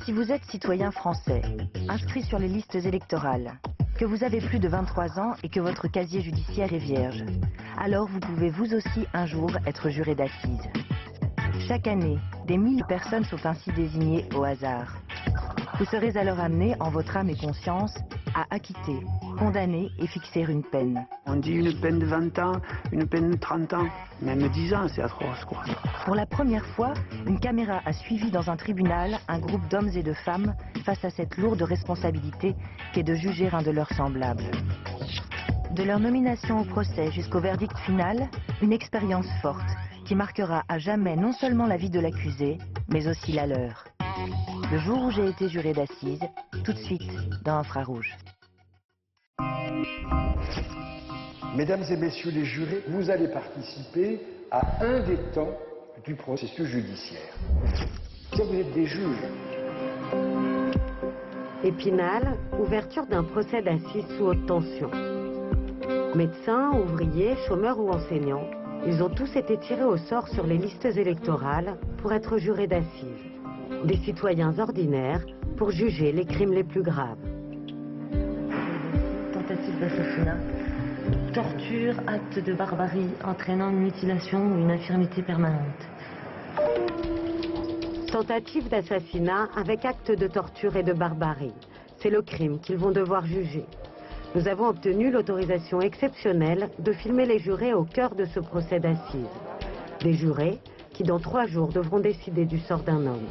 Si vous êtes citoyen français, inscrit sur les listes électorales, que vous avez plus de 23 ans et que votre casier judiciaire est vierge, alors vous pouvez vous aussi un jour être juré d'assises. Chaque année, des milliers de personnes sont ainsi désignées au hasard. Vous serez alors amené, en votre âme et conscience, à acquitter, condamner et fixer une peine. On dit une peine de 20 ans, une peine de 30 ans, même 10 ans, c'est atroce, quoi. Pour la première fois, une caméra a suivi dans un tribunal un groupe d'hommes et de femmes face à cette lourde responsabilité qu'est de juger un de leurs semblables. De leur nomination au procès jusqu'au verdict final, une expérience forte qui marquera à jamais non seulement la vie de l'accusé, mais aussi la leur. Le jour où j'ai été juré d'assises, tout de suite dans Infrarouge. Mesdames et messieurs les jurés, vous allez participer à un des temps du processus judiciaire. Si vous êtes des juges. Épinal, ouverture d'un procès d'assises sous haute tension. Médecins, ouvriers, chômeurs ou enseignants, ils ont tous été tirés au sort sur les listes électorales pour être jurés d'assises. Des citoyens ordinaires pour juger les crimes les plus graves. Tentative d'assassinat, torture, acte de barbarie entraînant une mutilation ou une infirmité permanente. Tentative d'assassinat avec acte de torture et de barbarie. C'est le crime qu'ils vont devoir juger. Nous avons obtenu l'autorisation exceptionnelle de filmer les jurés au cœur de ce procès d'assises. Des jurés qui dans 3 jours devront décider du sort d'un homme.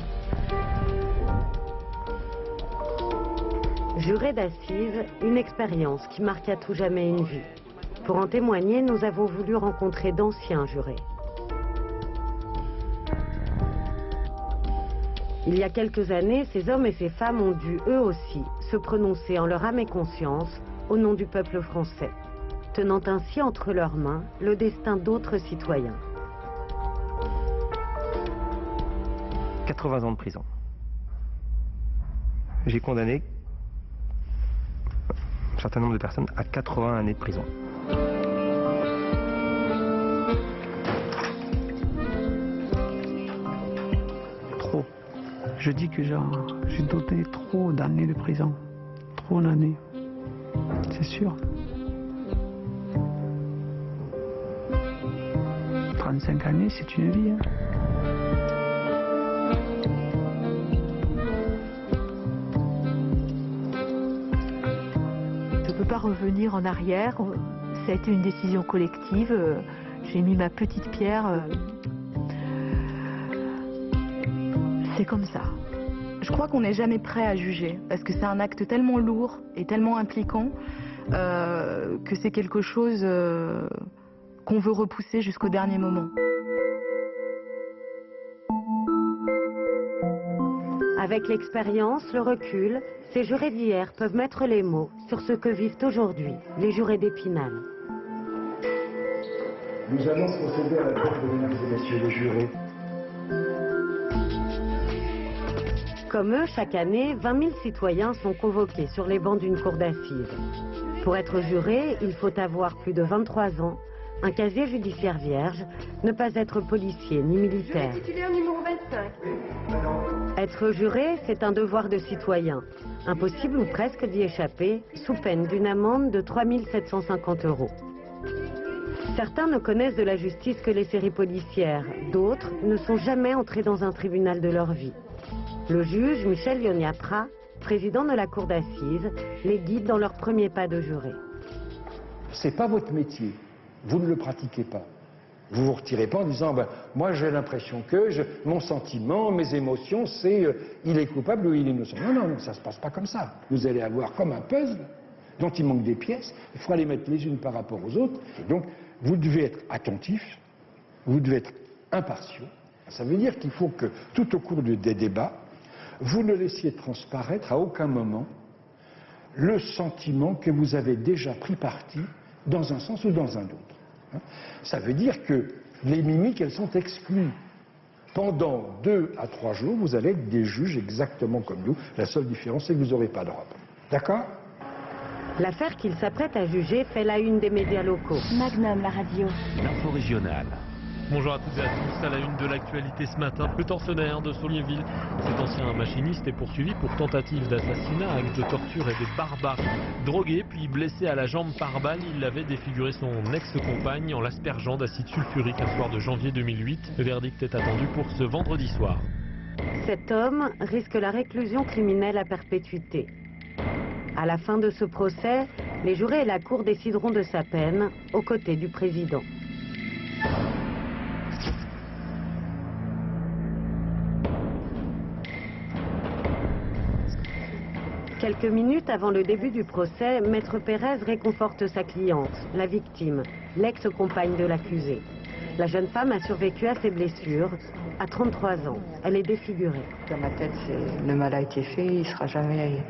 Juré d'assises, une expérience qui marque à tout jamais une vie. Pour en témoigner, nous avons voulu rencontrer d'anciens jurés. Il y a quelques années, ces hommes et ces femmes ont dû, eux aussi, se prononcer en leur âme et conscience au nom du peuple français, tenant ainsi entre leurs mains le destin d'autres citoyens. 80 ans de prison. J'ai condamné un certain nombre de personnes à 80 années de prison. Trop. Je dis que j'ai donné trop d'années de prison. Trop d'années. C'est sûr. 35 années, c'est une vie. Hein. Je ne peux pas revenir en arrière. Ça a été une décision collective. J'ai mis ma petite pierre. C'est comme ça. Je crois qu'on n'est jamais prêt à juger, parce que c'est un acte tellement lourd et tellement impliquant que c'est quelque chose qu'on veut repousser jusqu'au dernier moment. Avec l'expérience, le recul, ces jurés d'hier peuvent mettre les mots sur ce que vivent aujourd'hui les jurés d'Épinal. Nous allons procéder à la vote de mesdames et messieurs les jurés. Comme eux, chaque année, 20 000 citoyens sont convoqués sur les bancs d'une cour d'assises. Pour être juré, il faut avoir plus de 23 ans, un casier judiciaire vierge, ne pas être policier ni militaire. Juré titulaire numéro 25. Être juré, c'est un devoir de citoyen. Impossible ou presque d'y échapper, sous peine d'une amende de 3 750 €. Certains ne connaissent de la justice que les séries policières, d'autres ne sont jamais entrés dans un tribunal de leur vie. Le juge Michel Yoniapra, président de la cour d'assises, les guide dans leurs premiers pas de juré. C'est pas votre métier. Vous ne le pratiquez pas. Vous vous retirez pas en disant ben, moi j'ai l'impression que mon sentiment, mes émotions, c'est il est coupable ou il est innocent. Non, non, non, ça se passe pas comme ça. Vous allez avoir comme un puzzle dont il manque des pièces. Il faut les mettre les unes par rapport aux autres. Et donc vous devez être attentif, vous devez être impartiaux. Ça veut dire qu'il faut que tout au cours des débats, vous ne laissiez transparaître à aucun moment le sentiment que vous avez déjà pris parti dans un sens ou dans un autre. Ça veut dire que les mimiques, elles sont exclues. Pendant 2 à 3 jours, vous allez être des juges exactement comme nous. La seule différence, c'est que vous n'aurez pas de robe. D'accord ? L'affaire qu'il s'apprête à juger fait la une des médias locaux. Magnum, la radio. L'info régionale. Bonjour à toutes et à tous, à la une de l'actualité ce matin, le tortionnaire de Saulniéville. Cet ancien machiniste est poursuivi pour tentative d'assassinat, acte de torture et de barbarie. Drogué puis blessé à la jambe par balle, il avait défiguré son ex-compagne en l'aspergeant d'acide sulfurique un soir de janvier 2008. Le verdict est attendu pour ce vendredi soir. Cet homme risque la réclusion criminelle à perpétuité. À la fin de ce procès, les jurés et la cour décideront de sa peine aux côtés du président. Quelques minutes avant le début du procès, Maître Pérez réconforte sa cliente, la victime, l'ex-compagne de l'accusé. La jeune femme a survécu à ses blessures. À 33 ans, elle est défigurée. Dans ma tête, le mal a été fait, il sera jamais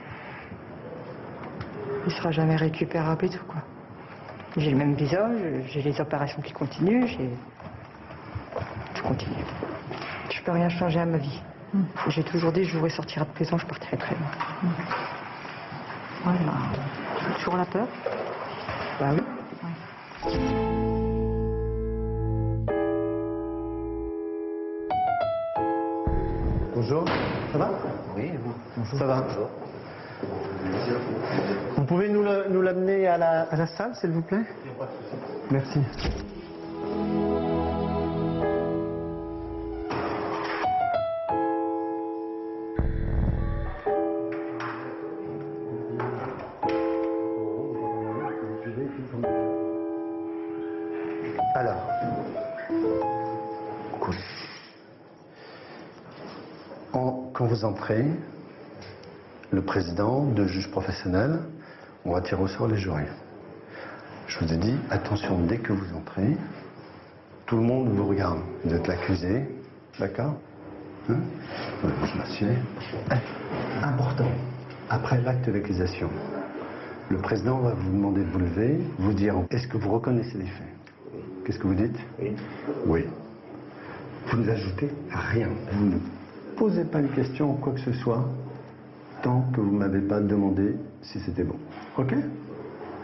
récupérable et tout, quoi. J'ai le même visage, j'ai les opérations qui continuent, tout continue. Je peux rien changer à ma vie. J'ai toujours dit, je voudrais sortir de prison, je partirai très loin. Voilà. Toujours la peur? Bah oui. Ouais. Bonjour, ça va? Oui, bonjour. Ça va? Bonjour. Vous pouvez nous l'amener à la salle, s'il vous plaît? Merci. Alors, quand vous entrez, le président, deux juges professionnels, on va tirer au sort les jurés. Je vous ai dit, attention, dès que vous entrez, tout le monde vous regarde. Vous êtes l'accusé, d'accord? Hein? Je m'assieds. Important, après l'acte d'accusation, le président va vous demander de vous lever, vous dire, est-ce que vous reconnaissez les faits? Qu'est-ce que vous dites? Oui. Oui. Vous n'ajoutez rien. Vous ne posez pas une question ou quoi que ce soit tant que vous ne m'avez pas demandé si c'était bon. Ok?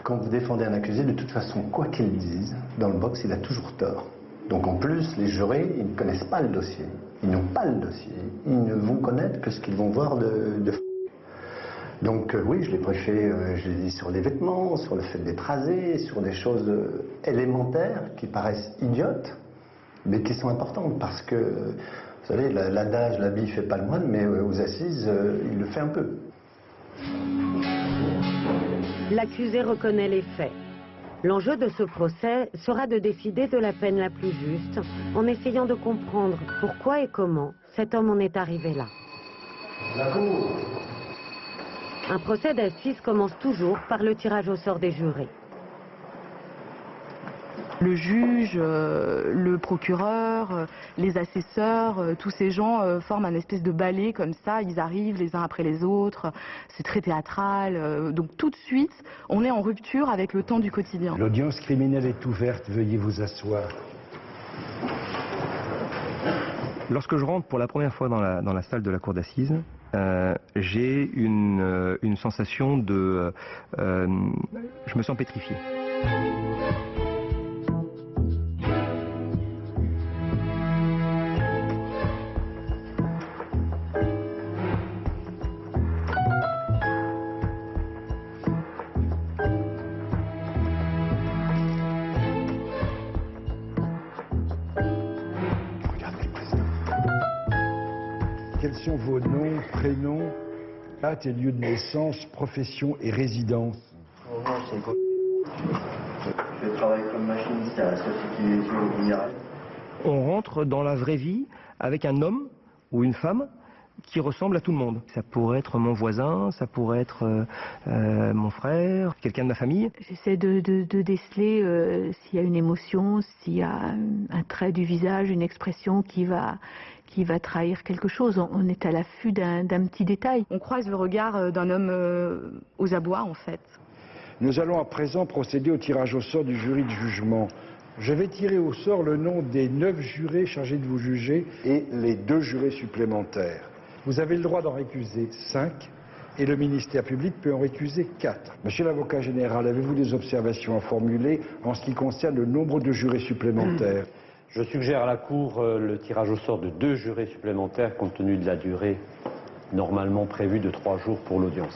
Quand vous défendez un accusé, de toute façon, quoi qu'il dise, dans le box, il a toujours tort. Donc en plus, les jurés, ils ne connaissent pas le dossier. Ils n'ont pas le dossier. Ils ne vont connaître que ce qu'ils vont voir de... Donc oui, je l'ai prêché, je l'ai dit sur les vêtements, sur le fait d'être rasé, sur des choses élémentaires qui paraissent idiotes, mais qui sont importantes parce que, vous savez, l'adage, l'habit fait pas le moine, mais aux assises, il le fait un peu. L'accusé reconnaît les faits. L'enjeu de ce procès sera de décider de la peine la plus juste en essayant de comprendre pourquoi et comment cet homme en est arrivé là. Un procès d'assises commence toujours par le tirage au sort des jurés. Le juge, le procureur, les assesseurs, tous ces gens forment un espèce de ballet comme ça, ils arrivent les uns après les autres, c'est très théâtral, donc tout de suite on est en rupture avec le temps du quotidien. L'audience criminelle est ouverte, veuillez vous asseoir. Lorsque je rentre pour la première fois dans la salle de la cour d'assises, j'ai une sensation de... je me sens pétrifié. Quels sont vos noms, prénoms, date et lieu de naissance, profession et résidence? Mon nom c'est Gauthier. Je travaille comme machiniste à la société Minérale. On rentre dans la vraie vie avec un homme ou une femme qui ressemble à tout le monde. Ça pourrait être mon voisin, ça pourrait être mon frère, quelqu'un de ma famille. J'essaie de déceler s'il y a une émotion, s'il y a un trait du visage, une expression qui va trahir quelque chose. On est à l'affût d'un petit détail. On croise le regard d'un homme aux abois en fait. Nous allons à présent procéder au tirage au sort du jury de jugement. Je vais tirer au sort le nom des 9 jurés chargés de vous juger et les 2 jurés supplémentaires. Vous avez le droit d'en récuser 5 et le ministère public peut en récuser 4. Monsieur l'avocat général, avez-vous des observations à formuler en ce qui concerne le nombre de jurés supplémentaires? Je suggère à la Cour le tirage au sort de 2 jurés supplémentaires compte tenu de la durée normalement prévue de 3 jours pour l'audience.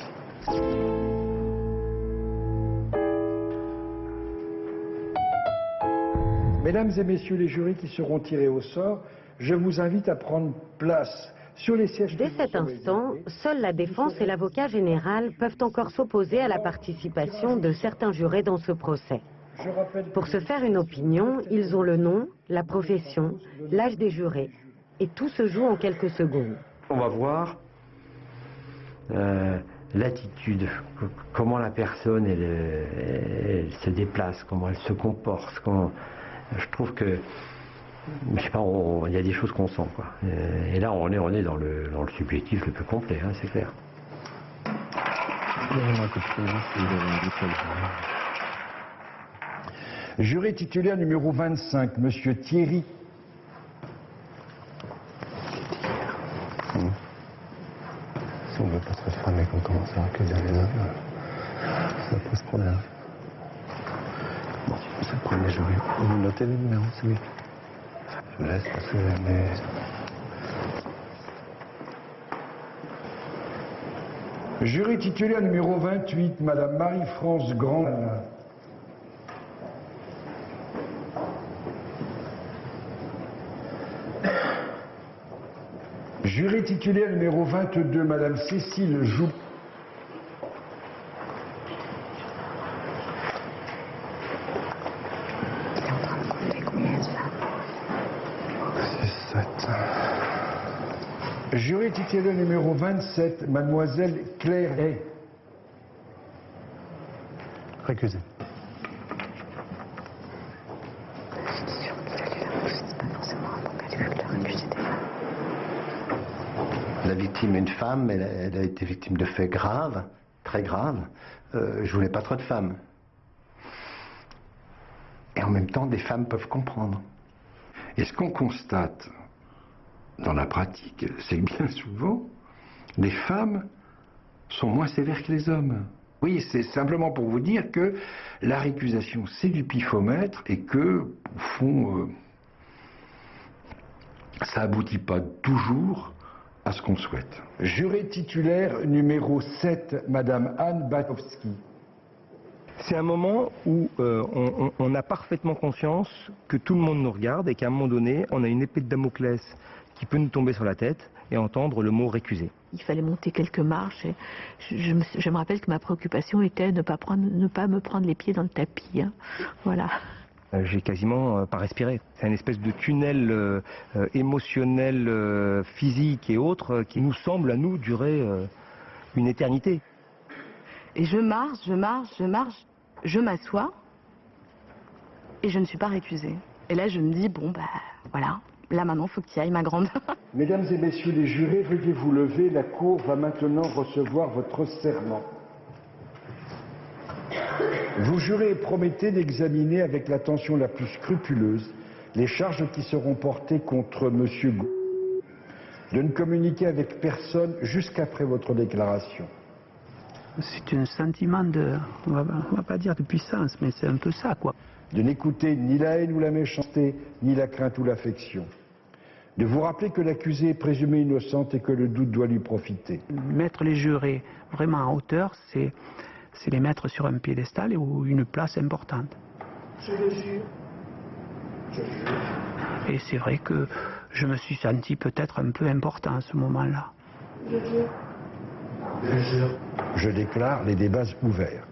Mesdames et messieurs les jurys qui seront tirés au sort, je vous invite à prendre place sur les sièges. Dès cet instant, seule la défense et l'avocat général peuvent encore s'opposer à la participation de certains jurés dans ce procès. Pour se faire une opinion, ils ont le nom, la profession, l'âge des jurés. Et tout se joue en quelques secondes. On va voir l'attitude, comment la personne elle se déplace, comment elle se comporte. Je trouve que, je sais pas, il y a des choses qu'on sent, quoi. Et là, on est dans le subjectif le plus complet, hein, c'est clair. Juré titulaire numéro 25, Monsieur Thierry. Si on ne veut pas trop de femmes et qu'on commence à accuser les hommes, ça pose problème. Bon, c'est le premier jury. Vous notez les numéros, c'est mieux. Je laisse parce que Jury titulaire numéro 28, Madame Marie-France Grand. Jury titulaire numéro 22, Madame Cécile Joux. Jury titulaire numéro 27, Mademoiselle Claire Hay. Récusé. La victime est une femme, elle a été victime de faits graves, très graves. Je voulais pas trop de femmes. Et en même temps, des femmes peuvent comprendre. Et ce qu'on constate dans la pratique, c'est que bien souvent, les femmes sont moins sévères que les hommes. Oui, c'est simplement pour vous dire que la récusation, c'est du pifomètre et que, au fond, ça aboutit pas toujours à ce qu'on souhaite. Juré titulaire numéro 7, Madame Anne Batowski. C'est un moment où on a parfaitement conscience que tout le monde nous regarde et qu'à un moment donné, on a une épée de Damoclès qui peut nous tomber sur la tête et entendre le mot récusé. Il fallait monter quelques marches et je me rappelle que ma préoccupation était de ne pas me prendre les pieds dans le tapis. Hein. Voilà. J'ai quasiment pas respiré. C'est une espèce de tunnel émotionnel, physique et autres qui nous semble à nous durer une éternité. Et je marche, je m'assois et je ne suis pas récusée. Et là je me dis, bon bah voilà, là maintenant faut que tu y ailles ma grande. Mesdames et messieurs les jurés, veuillez vous lever, la Cour va maintenant recevoir votre serment. Vous jurez et promettez d'examiner avec l'attention la plus scrupuleuse les charges qui seront portées contre Monsieur Gou, de ne communiquer avec personne jusqu'après votre déclaration. C'est un sentiment de, on va pas dire de puissance, mais c'est un peu ça, quoi. De n'écouter ni la haine ou la méchanceté, ni la crainte ou l'affection. De vous rappeler que l'accusé est présumé innocente et que le doute doit lui profiter. Mettre les jurés vraiment en hauteur, c'est les mettre sur un piédestal ou une place importante. Je le jure. Je jure. Et c'est vrai que je me suis senti peut-être un peu important à ce moment-là. Je jure. Je jure. Je déclare les débats ouverts.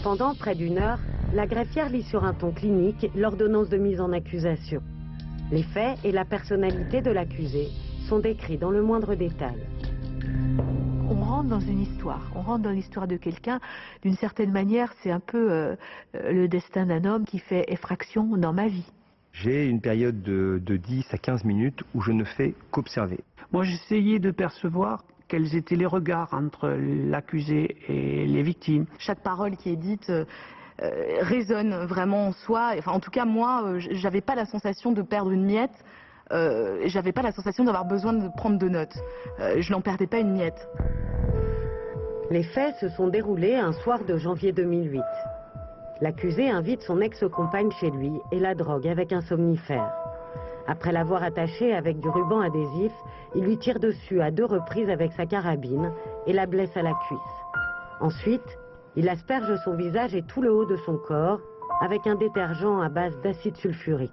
Pendant près d'une heure, la greffière lit sur un ton clinique l'ordonnance de mise en accusation. Les faits et la personnalité de l'accusé sont décrits dans le moindre détail. On rentre dans une histoire, on rentre dans l'histoire de quelqu'un. D'une certaine manière, c'est un peu le destin d'un homme qui fait effraction dans ma vie. J'ai une période de 10 à 15 minutes où je ne fais qu'observer. Moi, j'essayais de percevoir quels étaient les regards entre l'accusé et les victimes. Chaque parole qui est dite résonne vraiment en soi. Enfin, en tout cas, moi, j'avais pas la sensation de perdre une miette. J'avais pas la sensation d'avoir besoin de prendre de notes. Je n'en perdais pas une miette. Les faits se sont déroulés un soir de janvier 2008. L'accusé invite son ex-compagne chez lui et la drogue avec un somnifère. Après l'avoir attachée avec du ruban adhésif, il lui tire dessus à 2 reprises avec sa carabine et la blesse à la cuisse. Ensuite, il asperge son visage et tout le haut de son corps avec un détergent à base d'acide sulfurique.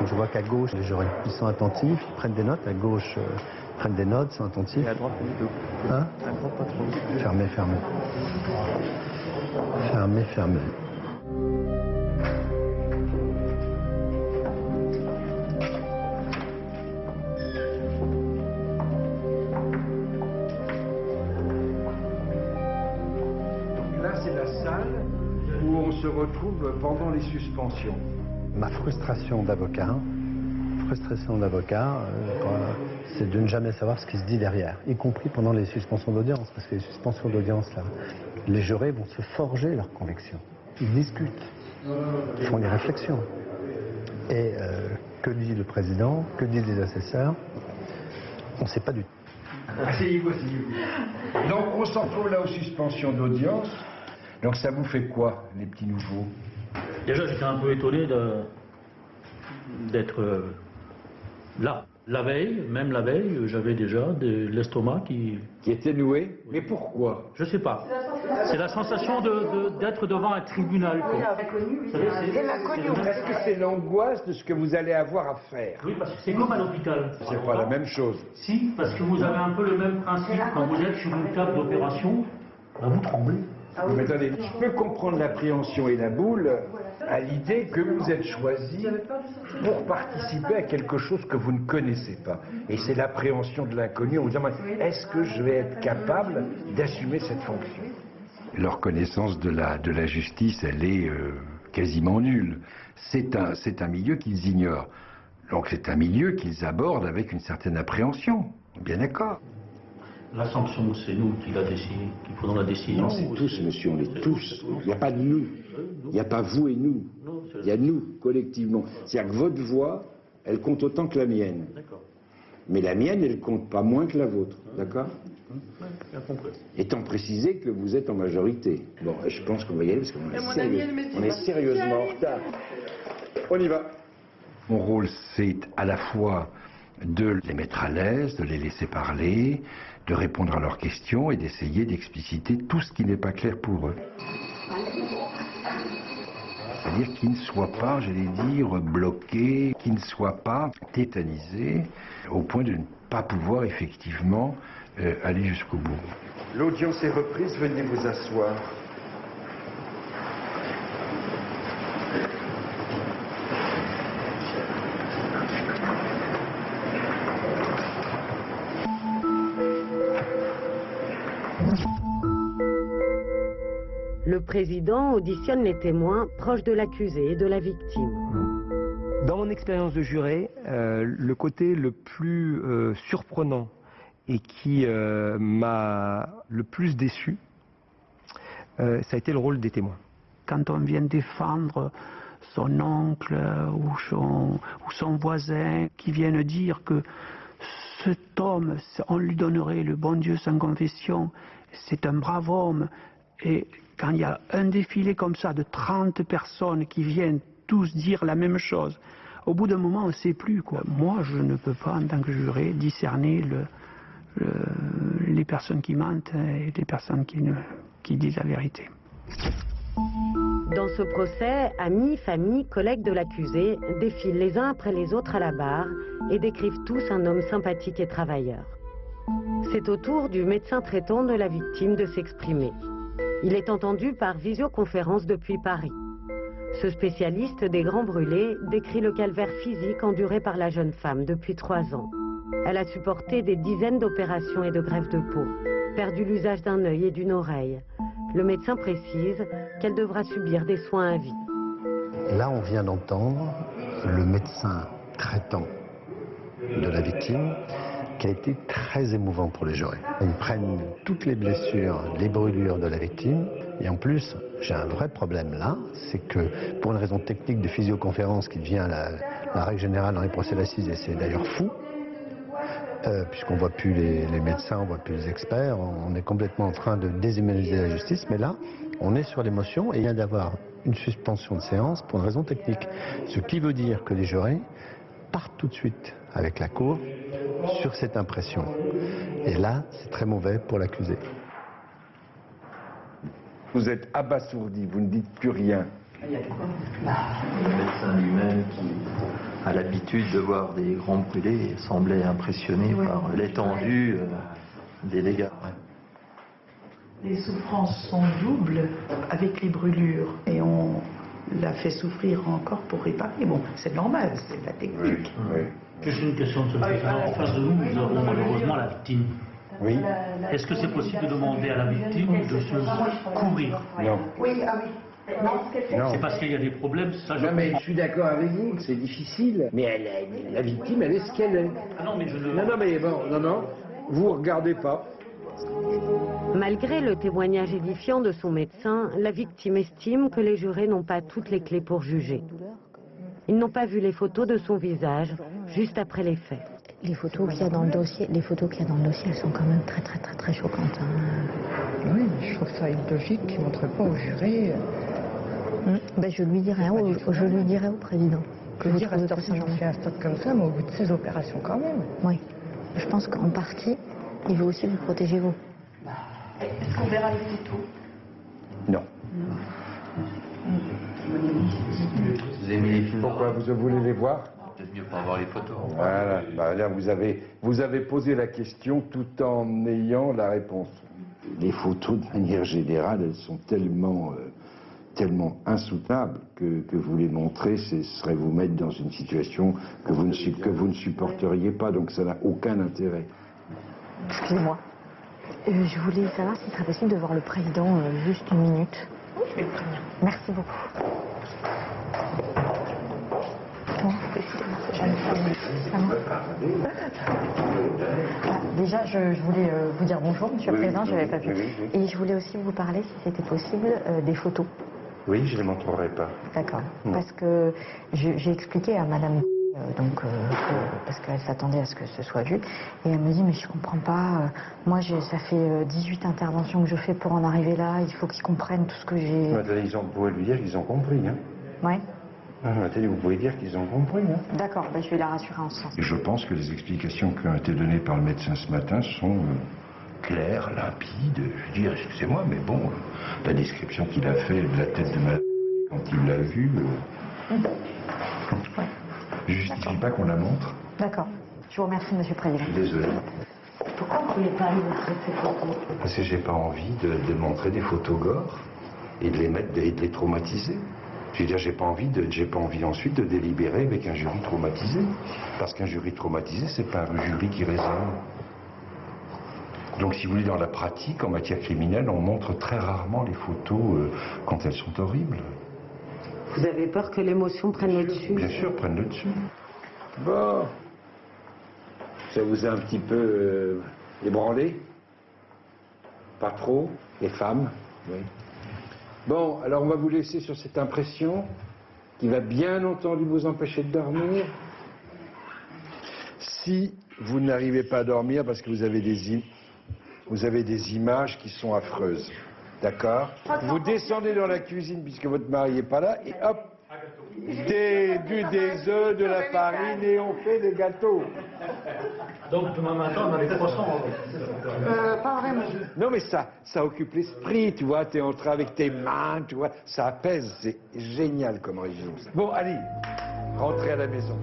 Je vois qu'à gauche, les jurés, ils sont attentifs, ils prennent des notes. À gauche, ils prennent des notes, sont attentifs. Et à droite, pas du tout. Hein? À droite, pas trop. Fermez, fermez. Fermez, fermez. Là, c'est la salle où on se retrouve pendant les suspensions. Ma frustration d'avocat, c'est de ne jamais savoir ce qui se dit derrière, y compris pendant les suspensions d'audience, parce que les suspensions d'audience, là, les jurés vont se forger leurs convictions. Ils discutent, ils font des réflexions. Et que dit le président, que disent les assesseurs, on ne sait pas du tout. Asseyez-vous, asseyez-vous. Donc, on se retrouve là aux suspensions d'audience. Donc, ça vous fait quoi, les petits nouveaux? Déjà, j'étais un peu étonné d'être là. La veille, même la veille, j'avais déjà de l'estomac qui était noué. Mais pourquoi? Je sais pas. C'est la sensation d'être devant un tribunal. Est-ce que c'est l'angoisse de ce que vous allez avoir à faire? Oui, parce que c'est comme à l'hôpital. C'est pas la même chose. Si, parce que vous avez un peu le même principe. Quand vous êtes sur une table d'opération, vous tremblez. Mais attendez, je peux comprendre l'appréhension et la boule à l'idée que vous êtes choisi pour participer à quelque chose que vous ne connaissez pas. Et c'est l'appréhension de l'inconnu en vous disant, est-ce que je vais être capable d'assumer cette fonction? Leur connaissance de la justice, elle est quasiment nulle. C'est un milieu qu'ils ignorent. Donc c'est un milieu qu'ils abordent avec une certaine appréhension. Bien d'accord. La sanction, c'est nous qui prenons la décision. Non, c'est tous, monsieur, on est tous. Il n'y a pas de nous. Il n'y a pas vous et nous. Il y a nous, collectivement. C'est-à-dire que votre voix, elle compte autant que la mienne. Mais la mienne, elle compte pas moins que la vôtre. D'accord? Étant précisé que vous êtes en majorité. Bon, je pense qu'on va y aller parce qu'on est sérieusement en retard. On y va. Mon rôle, c'est à la fois de les mettre à l'aise, de les laisser parler, de répondre à leurs questions et d'essayer d'expliciter tout ce qui n'est pas clair pour eux. C'est-à-dire qu'ils ne soient pas, j'allais dire, bloqués, qu'ils ne soient pas tétanisés au point de ne pas pouvoir effectivement aller jusqu'au bout. L'audience est reprise, venez vous asseoir. Le président auditionne les témoins proches de l'accusé et de la victime. Dans mon expérience de juré, le côté le plus surprenant et qui m'a le plus déçu, ça a été le rôle des témoins. Quand on vient défendre son oncle ou son voisin qui viennent dire que cet homme, on lui donnerait le bon Dieu sans confession, c'est un brave homme, et quand il y a un défilé comme ça de 30 personnes qui viennent tous dire la même chose, au bout d'un moment on ne sait plus quoi. Moi je ne peux pas en tant que juré discerner les personnes qui mentent et les personnes qui disent la vérité. Dans ce procès, amis, familles, collègues de l'accusé défilent les uns après les autres à la barre et décrivent tous un homme sympathique et travailleur. C'est au tour du médecin traitant de la victime de s'exprimer. Il est entendu par visioconférence depuis Paris. Ce spécialiste des grands brûlés décrit le calvaire physique enduré par la jeune femme depuis 3 ans. Elle a supporté des dizaines d'opérations et de greffes de peau, perdu l'usage d'un œil et d'une oreille. Le médecin précise qu'elle devra subir des soins à vie. Là, on vient d'entendre le médecin traitant de la victime, qui a été très émouvant pour les jurés. Ils prennent toutes les blessures, les brûlures de la victime, et en plus, j'ai un vrai problème là, c'est que pour une raison technique de physioconférence qui devient la règle générale dans les procès d'assises, et c'est d'ailleurs fou, puisqu'on ne voit plus les médecins, on ne voit plus les experts, on est complètement en train de déshumaniser la justice, mais là, on est sur l'émotion et il vient d'avoir une suspension de séance pour une raison technique. Ce qui veut dire que les jurés partent tout de suite avec la cour sur cette impression. Et là, c'est très mauvais pour l'accusé. Vous êtes abasourdi, vous ne dites plus rien. Le médecin lui-même qui a l'habitude de voir des grands brûlés semblait impressionné par l'étendue des dégâts. Les souffrances sont doubles avec les brûlures et on l'a fait souffrir encore pour réparer. Bon, c'est normal, c'est la technique. Juste une question de ce président. En face de nous, nous avons malheureusement la victime. Oui. Est-ce que c'est possible de demander à la victime de se couvrir? Non. Oui, ah oui. C'est parce qu'il y a des problèmes, ça Non, mais je suis d'accord avec vous que c'est difficile. Mais la victime, elle est ce qu'elle est. Ah non, mais je ne... Non, mais bon, non, vous regardez pas. Malgré le témoignage édifiant de son médecin, la victime estime que les jurés n'ont pas toutes les clés pour juger. Ils n'ont pas vu les photos de son visage juste après les faits. Les photos qu'il y a dans le dossier, elles sont quand même très choquantes. Oui, je trouve ça illogique qu'ils ne montrent pas au juré. Je lui dirai au président. Que vous dire à cette heure-ci, j'en suis à un stade comme ça, mais au bout de 16 opérations quand même. Oui. Je pense qu'en partie, il veut aussi vous protéger vous. Est-ce qu'on verra les photos? Non. Vous aimez les films? Pourquoi vous voulez les voir? Peut-être mieux pas voir les photos. Voilà. Bah, là, vous avez posé la question tout en ayant la réponse. Les photos, de manière générale, elles sont tellement insoutenables que vous les montrer, ce serait vous mettre dans une situation que vous ne supporteriez pas, donc ça n'a aucun intérêt. Excusez-moi. Je voulais savoir s'il serait possible de voir le président juste une minute. Oui, je vais le prévenir. Merci beaucoup. Déjà, je voulais vous dire bonjour, Monsieur le Président, je n'avais pas vu. Et je voulais aussi vous parler, si c'était possible, des photos. Oui, je ne les montrerai pas. D'accord. Parce que j'ai expliqué à Madame parce qu'elle s'attendait à ce que ce soit vu. Et elle me dit, mais je comprends pas, moi ça fait 18 interventions que je fais pour en arriver là, il faut qu'ils comprennent tout ce que j'ai... Vous pouvez lui dire qu'ils ont compris. Hein. Ouais. Nathalie, vous pouvez dire qu'ils ont compris. Hein. D'accord, je vais la rassurer en ce sens. Et je pense que les explications qui ont été données par le médecin ce matin sont claires, limpides. Je veux dire, excusez-moi, mais bon, la description qu'il a fait de la tête de madame quand il l'a vue... Je ne justifie pas qu'on la montre. D'accord. Je vous remercie, Monsieur le Président. Je suis désolé. Pourquoi vous ne voulez pas montrer ces photos? Parce que j'ai pas envie de montrer des photos gore et de les mettre et de les traumatiser. Je veux dire, j'ai pas envie ensuite de délibérer avec un jury traumatisé. Parce qu'un jury traumatisé, c'est pas un jury qui raisonne. Donc, si vous voulez, dans la pratique, en matière criminelle, on montre très rarement les photos quand elles sont horribles. Vous avez peur que l'émotion prenne le dessus? Bien sûr, prenne le dessus. Bon. Ça vous a un petit peu ébranlé? Pas trop? Les femmes? Oui. Bon, alors on va vous laisser sur cette impression qui va bien entendu vous empêcher de dormir. Si vous n'arrivez pas à dormir parce que vous avez des images qui sont affreuses. D'accord? Vous descendez dans la cuisine puisque votre mari n'est pas là et hop, des œufs, de la farine et on fait des gâteaux. Donc demain matin, on a les croissants. Pas vraiment. Non mais ça occupe l'esprit, tu vois, t'es en train avec tes mains, tu vois, ça apaise, c'est génial comme régime. Bon, allez, rentrez à la maison.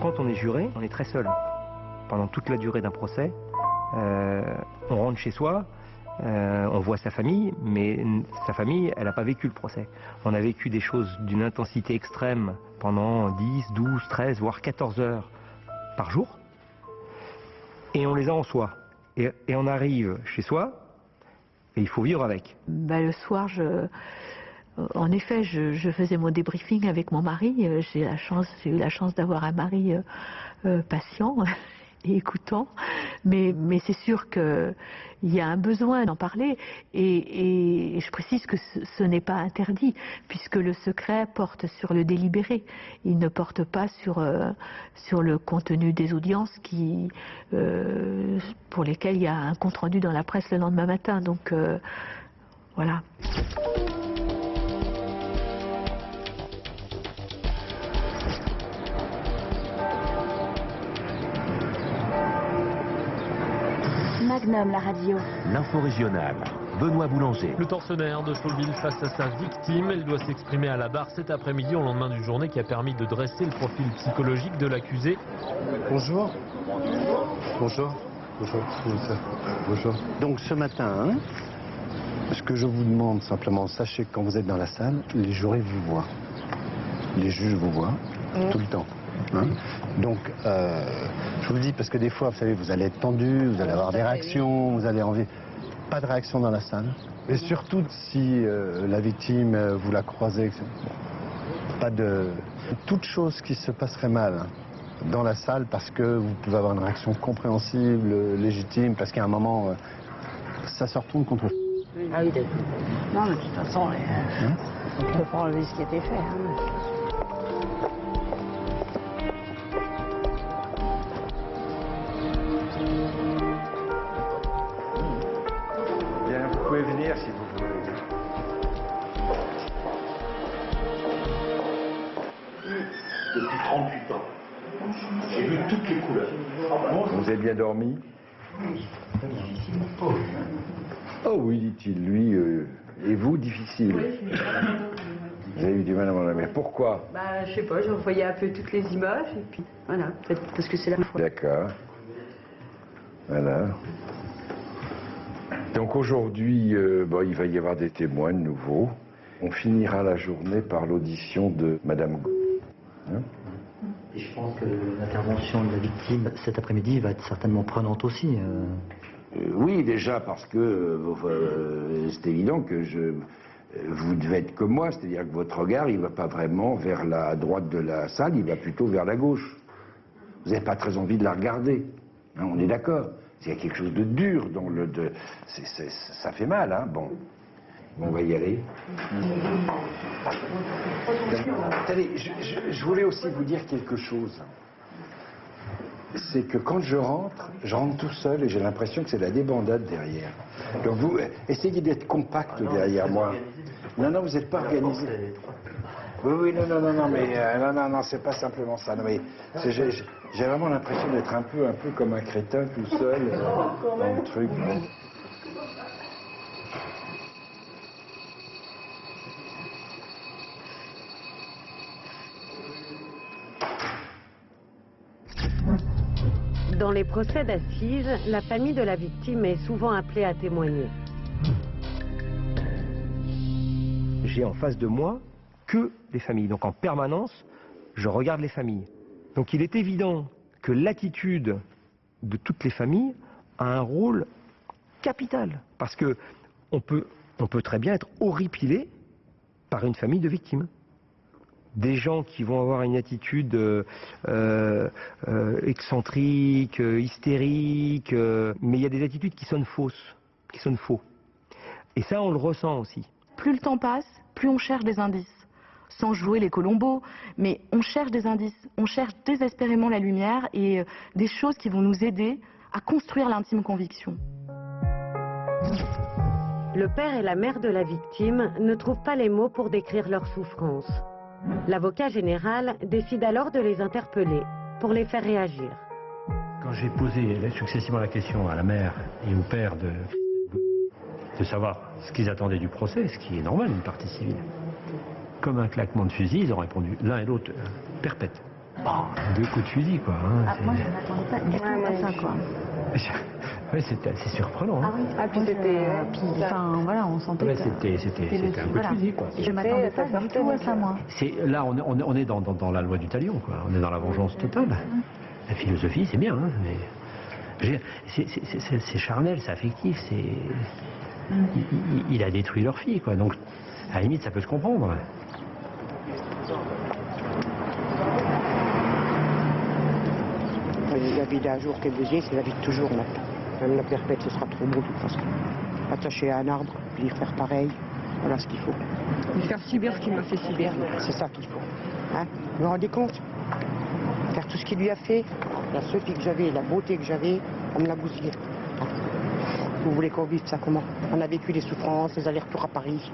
Quand on est juré, on est très seul. Pendant toute la durée d'un procès, on rentre chez soi, on voit sa famille, mais sa famille, elle n'a pas vécu le procès. On a vécu des choses d'une intensité extrême pendant 10, 12, 13, voire 14 heures par jour. Et on les a en soi. Et on arrive chez soi, et il faut vivre avec. Le soir, en effet, je faisais mon débriefing avec mon mari. J'ai eu la chance d'avoir un mari patient et écoutant, mais c'est sûr qu'il y a un besoin d'en parler, et je précise que ce n'est pas interdit, puisque le secret porte sur le délibéré, il ne porte pas sur le contenu des audiences pour lesquelles il y a un compte-rendu dans la presse le lendemain matin, donc voilà. Magnum, la radio. L'info régionale. Benoît Boulanger. Le tortionnaire de Souleville face à sa victime. Elle doit s'exprimer à la barre cet après-midi au lendemain d'une journée qui a permis de dresser le profil psychologique de l'accusé. Bonjour. Bonjour. Bonjour. Bonjour. Donc ce matin, ce que je vous demande simplement, sachez que quand vous êtes dans la salle, les jurés vous voient. Les juges vous voient tout le temps. Hein? Donc, je vous le dis parce que des fois, vous savez, vous allez être tendu, vous allez avoir des réactions, vous allez envie. Pas de réaction dans la salle. Et surtout, si la victime, vous la croisez, pas de... Toute chose qui se passerait mal dans la salle parce que vous pouvez avoir une réaction compréhensible, légitime, parce qu'à un moment, ça se retourne contre... Ah oui, d'accord. Non, mais de toute façon, on ne peut pas enlever ce qui a été fait. Bien, vous pouvez venir si vous voulez. Depuis 38 ans. J'ai vu toutes les couleurs. Vous avez bien dormi? Oh oui, dit-il, lui, et vous, difficile. Vous avez eu du mal à m'endormir. Pourquoi? Bah, je sais pas, je revoyais un peu toutes les images, et puis voilà, peut-être parce que c'est la fois. D'accord. Voilà. Donc aujourd'hui, bon, il va y avoir des témoins de nouveau. On finira la journée par l'audition de Madame Go. Hein? Et je pense que l'intervention de la victime cet après-midi va être certainement prenante aussi. Oui, déjà parce que c'est évident que vous devez être comme moi, c'est-à-dire que votre regard, il ne va pas vraiment vers la droite de la salle, il va plutôt vers la gauche. Vous n'avez pas très envie de la regarder, hein, on est d'accord. Il y a quelque chose de dur dans le... ça fait mal, hein, bon. On va y aller. Attendez, je voulais aussi vous dire quelque chose. C'est que quand je rentre tout seul et j'ai l'impression que c'est la débandade derrière. Donc vous, essayez d'être compact derrière moi. Non, non, vous n'êtes pas organisé. Oui, non, mais non, c'est pas simplement ça. Non, mais j'ai vraiment l'impression d'être un peu comme un crétin tout seul dans le truc. Dans les procès d'assises, la famille de la victime est souvent appelée à témoigner. J'ai en face de moi que les familles. Donc en permanence, je regarde les familles. Donc il est évident que l'attitude de toutes les familles a un rôle capital. Parce que on peut très bien être horripilé par une famille de victimes. Des gens qui vont avoir une attitude excentrique, hystérique, mais il y a des attitudes qui sonnent fausses, qui sonnent faux. Et ça, on le ressent aussi. Plus le temps passe, plus on cherche des indices. Sans jouer les Colombos, mais on cherche des indices. On cherche désespérément la lumière et des choses qui vont nous aider à construire l'intime conviction. Le père et la mère de la victime ne trouvent pas les mots pour décrire leur souffrance. L'avocat général décide alors de les interpeller pour les faire réagir. Quand j'ai posé successivement la question à la mère et au père de savoir ce qu'ils attendaient du procès, ce qui est normal, une partie civile, comme un claquement de fusil, ils ont répondu l'un et l'autre perpète. Bon, 2 coups de fusil, quoi. Hein, moi, je ne m'attendais pas du tout à ça, quoi. Oui, c'est assez surprenant. Hein. Ah oui, puis c'était... enfin, voilà, on sentait ouais, que... c'était un coup de fusil, quoi. Je ne m'attendais pas du tout à ça, moi. Là, on est dans la loi du talion, quoi. On est dans la vengeance totale. La philosophie, c'est bien, hein, mais... C'est charnel, c'est affectif, c'est... Il a détruit leur fille, quoi. Donc, à la limite, ça peut se comprendre. La vie d'un jour qu'elle faisait, c'est la vie de toujours maintenant. Même la perpète, ce sera trop beau de toute façon. Attacher à un arbre, puis faire pareil, voilà ce qu'il faut. Lui faire subir ce qu'il m'a fait subir, c'est ça qu'il faut. Hein, vous vous rendez compte? Faire tout ce qu'il lui a fait, la sophie que j'avais, la beauté que j'avais, on me l'a bousillé. Vous voulez qu'on vive ça comment? On a vécu des souffrances, des allers-retours à Paris,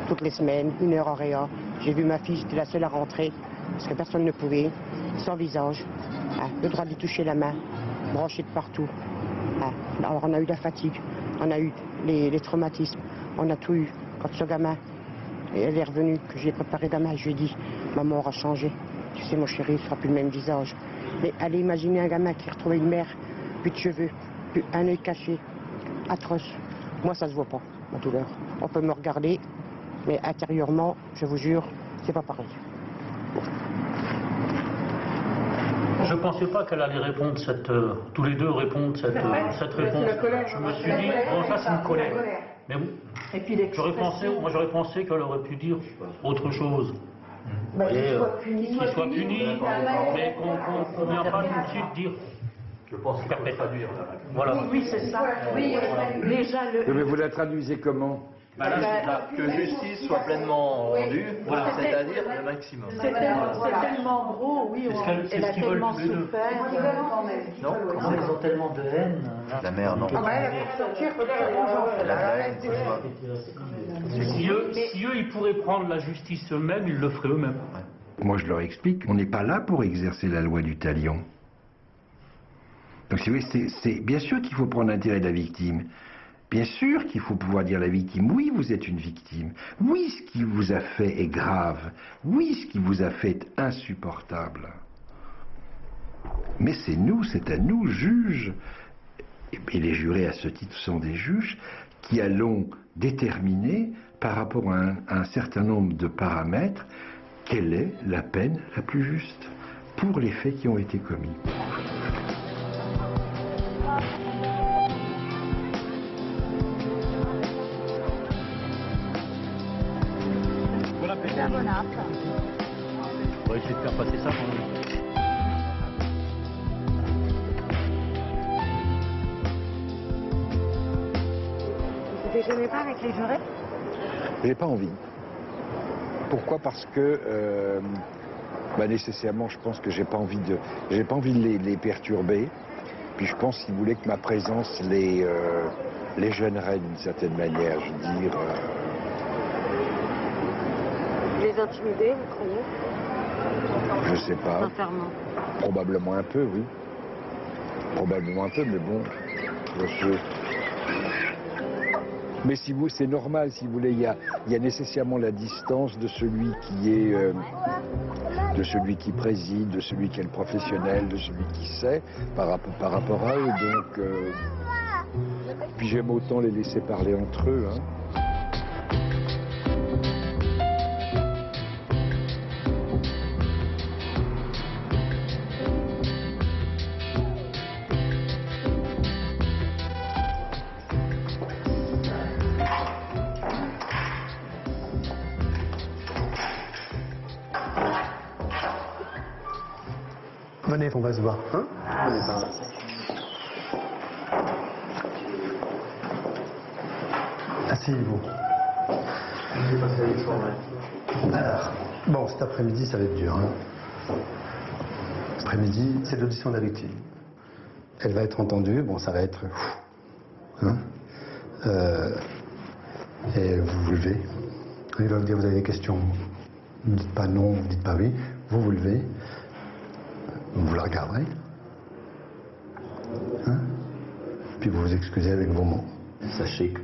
toutes les semaines, 1 heure en réa. J'ai vu ma fille, j'étais la seule à rentrer, parce que personne ne pouvait, sans visage. Hein, le droit de lui toucher la main, branché de partout. Hein, alors on a eu la fatigue, on a eu les traumatismes, on a tout eu. Quand ce gamin, elle est revenue, que j'ai préparé la main, je lui ai dit, maman aura changé. Tu sais mon chéri, ce sera plus le même visage. Mais allez imaginer un gamin qui retrouvait une mère, plus de cheveux, plus un œil caché, atroce. Moi ça se voit pas, ma douleur. On peut me regarder, mais intérieurement, je vous jure, c'est pas pareil. Je ne pensais pas qu'elle allait répondre tous les deux répondre cette réponse. Je me suis dit, bon ça c'est une colère. Mais j'aurais pensé qu'elle aurait pu dire autre chose. Qu'il soit puni, mais qu'on ne vient pas tout de suite dire. Je pense qu'il faut traduire. Voilà. Oui, c'est ça. Oui, déjà Mais vous la traduisez comment? Que justice soit pleinement rendue, c'est-à-dire le maximum. C'est tellement gros, oui, elle a tellement souffert. Non, ils ont tellement de haine. La mère, non. Si eux, ils pourraient prendre la justice eux-mêmes, ils le feraient eux-mêmes. Moi, je leur explique, on n'est pas là pour exercer la loi du talion. Donc, si vous voulez, c'est bien sûr qu'il faut prendre l'intérêt de la victime. Bien sûr qu'il faut pouvoir dire à la victime, oui, vous êtes une victime. Oui, ce qui vous a fait est grave. Oui, ce qui vous a fait est insupportable. Mais c'est à nous, juges, et les jurés à ce titre sont des juges, qui allons déterminer, par rapport à un certain nombre de paramètres, quelle est la peine la plus juste pour les faits qui ont été commis. On va essayer de faire passer ça quand même. Vous ne déjeunez pas avec les jurés? J'ai pas envie. Pourquoi? Parce que nécessairement, je pense que j'ai pas envie de les perturber. Puis je pense qu'ils voulaient que ma présence les gênerait d'une certaine manière, je veux dire. Les intimider, vous croyez? Je sais pas. Sincèrement. Probablement un peu, oui. Probablement un peu, mais bon. Mais si vous, c'est normal, si vous voulez, il y a nécessairement la distance de celui qui est, de celui qui préside, de celui qui est le professionnel, de celui qui sait, par rapport à eux. Donc, puis j'aime autant les laisser parler entre eux. Hein. Venez, on va se voir. Hein? Venez par là. Asseyez-vous. Alors, bon, cet après-midi, ça va être dur. Hein? Cet après-midi, c'est l'audition de la victime. Elle va être entendue. Bon, ça va être... Hein? Et vous vous levez. Il va vous dire, vous avez des questions. Vous ne dites pas non, vous ne dites pas oui. Vous vous levez. Vous la regarderez. Hein? Puis vous vous excusez avec vos mots. Sachez que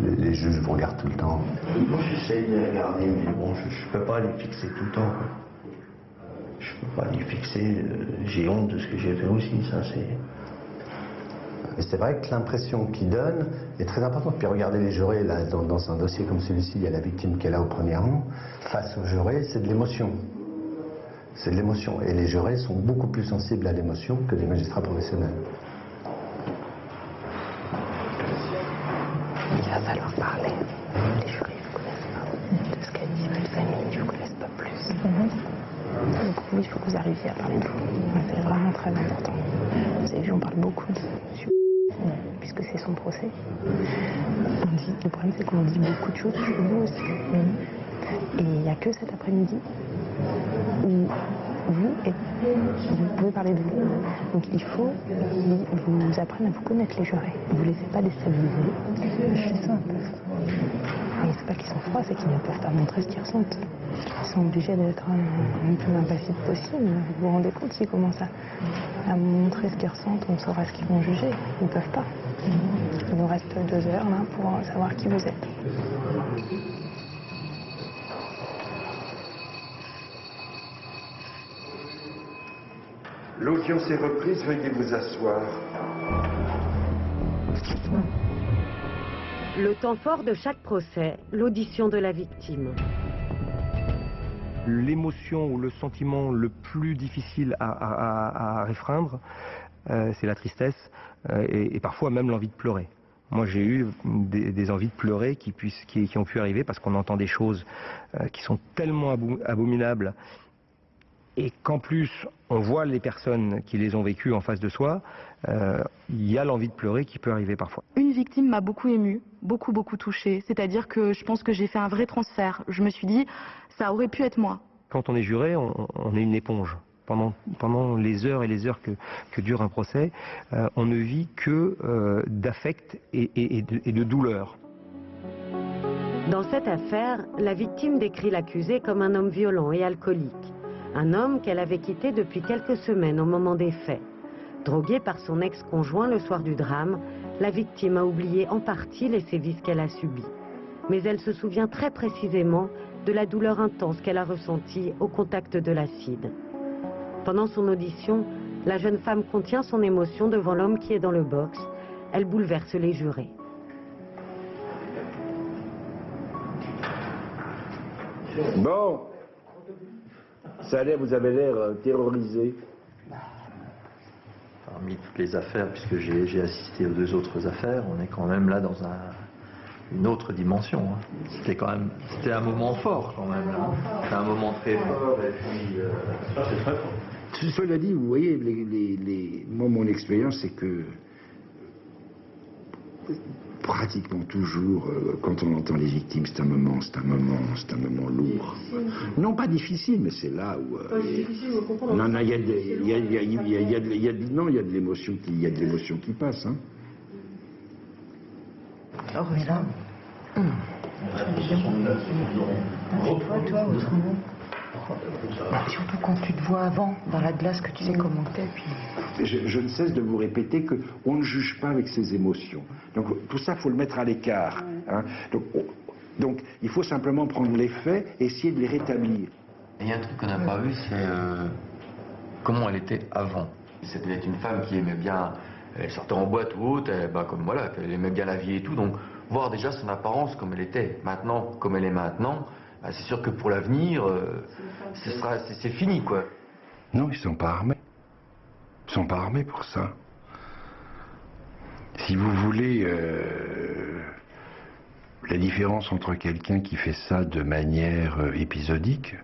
les juges vous regardent tout le temps. Moi j'essaie de les regarder, mais bon, je ne peux pas les fixer tout le temps. Quoi. Je ne peux pas les fixer. J'ai honte de ce que j'ai fait aussi, ça c'est... Mais c'est vrai que l'impression qu'ils donnent est très importante. Puis regardez les jurés, là, dans un dossier comme celui-ci, il y a la victime qui est là au premier rang. Face aux jurés, c'est de l'émotion. C'est de l'émotion. Et les jurés sont beaucoup plus sensibles à l'émotion que les magistrats professionnels. Il va falloir parler. Les jurés ne connaissent pas. De ce qu'a dit cette famille, ils ne connaissent pas plus. vous, il faut que vous arriviez à parler de vous. C'est vraiment très important. Vous avez vu, on parle beaucoup de monsieur puisque c'est son procès. Le problème, c'est qu'on dit beaucoup de choses sur vous aussi. Et il n'y a que cet après-midi où vous pouvez parler de vous. Donc il faut vous apprendre à vous connaître, les jurés. Ne vous laissez pas déstabiliser. Je sais ça un peu. Mais c'est pas qu'ils sont froids, c'est qu'ils ne peuvent pas montrer ce qu'ils ressentent. Ils sont obligés d'être un peu impassibles possible. Vous vous rendez compte s'ils commencent à montrer ce qu'ils ressentent, on saura ce qu'ils vont juger. Ils ne peuvent pas. Il nous reste 2 heures là pour savoir qui vous êtes. L'audience est reprise, veuillez vous asseoir. Le temps fort de chaque procès, l'audition de la victime. L'émotion ou le sentiment le plus difficile à réfréner, c'est la tristesse et parfois même l'envie de pleurer. Moi j'ai eu des envies de pleurer qui ont pu arriver parce qu'on entend des choses qui sont tellement abominables et qu'en plus on voit les personnes qui les ont vécues en face de soi, il y a l'envie de pleurer qui peut arriver parfois. Une victime m'a beaucoup émue, beaucoup touchée. C'est-à-dire que je pense que j'ai fait un vrai transfert. Je me suis dit, ça aurait pu être moi. Quand on est juré, on est une éponge. Pendant les heures et les heures que dure un procès, on ne vit que d'affect et de douleur. Dans cette affaire, la victime décrit l'accusé comme un homme violent et alcoolique. Un homme qu'elle avait quitté depuis quelques semaines au moment des faits. Droguée par son ex-conjoint le soir du drame, la victime a oublié en partie les sévices qu'elle a subis. Mais elle se souvient très précisément de la douleur intense qu'elle a ressentie au contact de l'acide. Pendant son audition, la jeune femme contient son émotion devant l'homme qui est dans le box. Elle bouleverse les jurés. Bon, ça a l'air, vous avez l'air terrorisé. Parmi toutes les affaires, puisque j'ai assisté aux 2 autres affaires, on est quand même là dans une autre dimension. Hein. C'était un moment fort quand même. C'était un moment très fort et puis c'est très fort. Cela dit, vous voyez, moi mon expérience c'est que pratiquement toujours, quand on entend les victimes, c'est un moment lourd. Non, pas difficile, mais c'est là où... non, il y a de l'émotion qui passe. Hein. Oh, mais là... Toi, autrement. Surtout quand tu te vois avant, dans la glace, que tu sais comment t'es, puis... Je ne cesse de vous répéter qu'on ne juge pas avec ses émotions. Donc tout ça, il faut le mettre à l'écart. Hein. Donc il faut simplement prendre les faits et essayer de les rétablir. Il y a un truc qu'on n'a pas vu, c'est comment elle était avant. C'était peut-être une femme qui aimait bien, elle sortait en boîte ou autre, elle aimait bien la vie et tout, donc voir déjà son apparence comme elle était. Maintenant, comme elle est maintenant, c'est sûr que pour l'avenir, c'est fini, quoi. Non, ils ne sont pas armés. Ils ne sont pas armés pour ça. Si vous voulez, la différence entre quelqu'un qui fait ça de manière épisodique,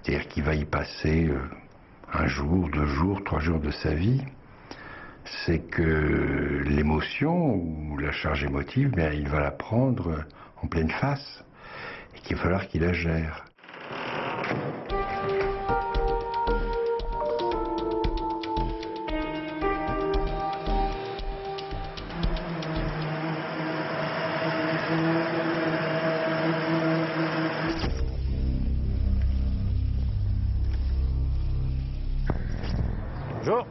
c'est-à-dire qu'il va y passer 1 jour, 2 jours, 3 jours de sa vie, c'est que l'émotion ou la charge émotive, bien, il va la prendre en pleine face et qu'il va falloir qu'il la gère. Bonjour.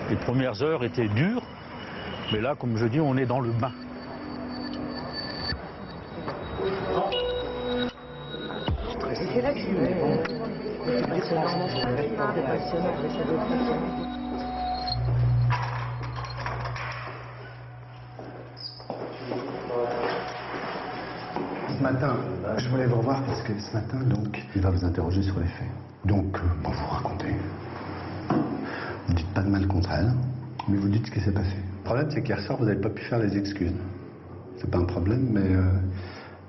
Les premières heures étaient dures, mais là, comme je dis, on est dans le bain. C'est là que Ce matin, je voulais vous revoir parce que ce matin, donc, il va vous interroger sur les faits. Donc, bon, vous racontez. Vous dites pas de mal contre elle, mais vous dites ce qui s'est passé. Le problème, c'est qu'hier soir, vous n'avez pas pu faire les excuses. C'est pas un problème, mais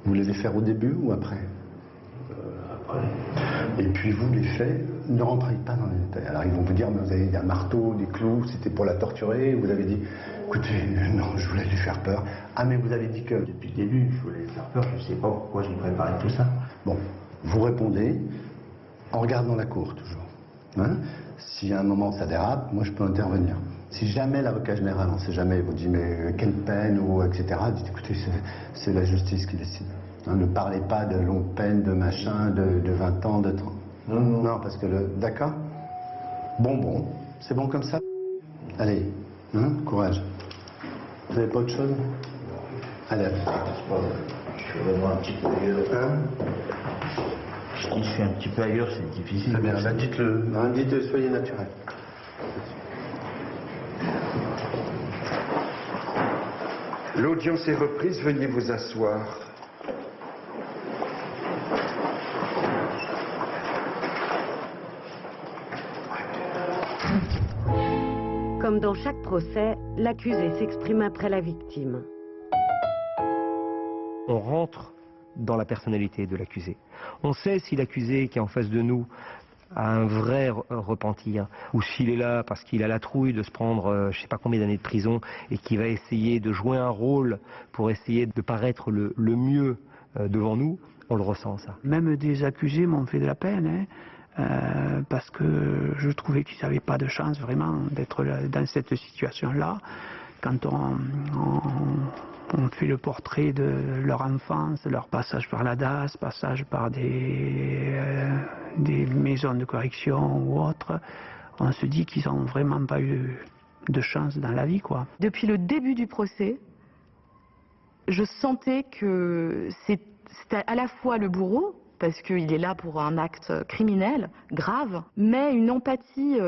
vous voulez les faire au début ou après? Et puis vous, les faits, ne rentrez pas dans les détails. Alors ils vont vous dire, mais vous avez dit un marteau, des clous, c'était pour la torturer. Vous avez dit, écoutez, non, je voulais lui faire peur. Ah, mais vous avez dit que... Depuis le début, je voulais lui faire peur, je ne sais pas pourquoi j'ai préparé tout ça. Bon, vous répondez en regardant la cour, toujours. Hein? Si à un moment ça dérape, moi je peux intervenir. Si jamais l'avocat général, on ne sait jamais, vous dit mais quelle peine ou etc., dites écoutez, c'est la justice qui décide. Hein, ne parlez pas de longue peine, de machin, de 20 ans, de 30. Non, parce que d'accord. Bon, c'est bon comme ça. Allez, hein, courage. Vous n'avez pas autre chose? Allez. Je suis vraiment un petit peu ailleurs. Hein? Je dis je suis un petit peu ailleurs, c'est difficile. Très bien, là, dites-le. Dites, soyez naturel. L'audience est reprise, veuillez vous asseoir. Comme dans chaque procès, l'accusé s'exprime après la victime. On rentre dans la personnalité de l'accusé. On sait si l'accusé qui est en face de nous a un vrai repentir, ou s'il est là parce qu'il a la trouille de se prendre je ne sais pas combien d'années de prison et qui va essayer de jouer un rôle pour essayer de paraître le mieux devant nous, on le ressent ça. Même des accusés m'ont fait de la peine, parce que je trouvais qu'ils n'avaient pas de chance vraiment d'être dans cette situation-là. Quand on fait le portrait de leur enfance, leur passage par la DAS, passage par des maisons de correction ou autres, on se dit qu'ils n'ont vraiment pas eu de chance dans la vie, quoi. Depuis le début du procès, je sentais que c'était à la fois le bourreau, parce qu'il est là pour un acte criminel grave, mais une empathie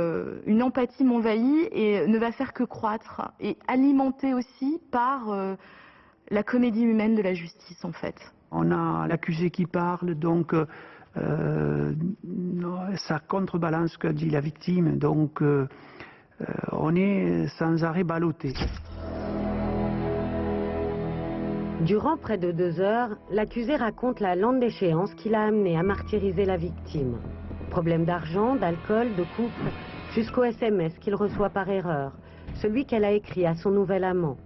m'envahit et ne va faire que croître, et alimentée aussi par la comédie humaine de la justice, en fait. On a l'accusé qui parle, donc ça contrebalance ce que dit la victime, donc on est sans arrêt ballotté. Durant près de 2 heures, l'accusé raconte la lente déchéance qui l'a amené à martyriser la victime. Problème d'argent, d'alcool, de couple, jusqu'au SMS qu'il reçoit par erreur, celui qu'elle a écrit à son nouvel amant.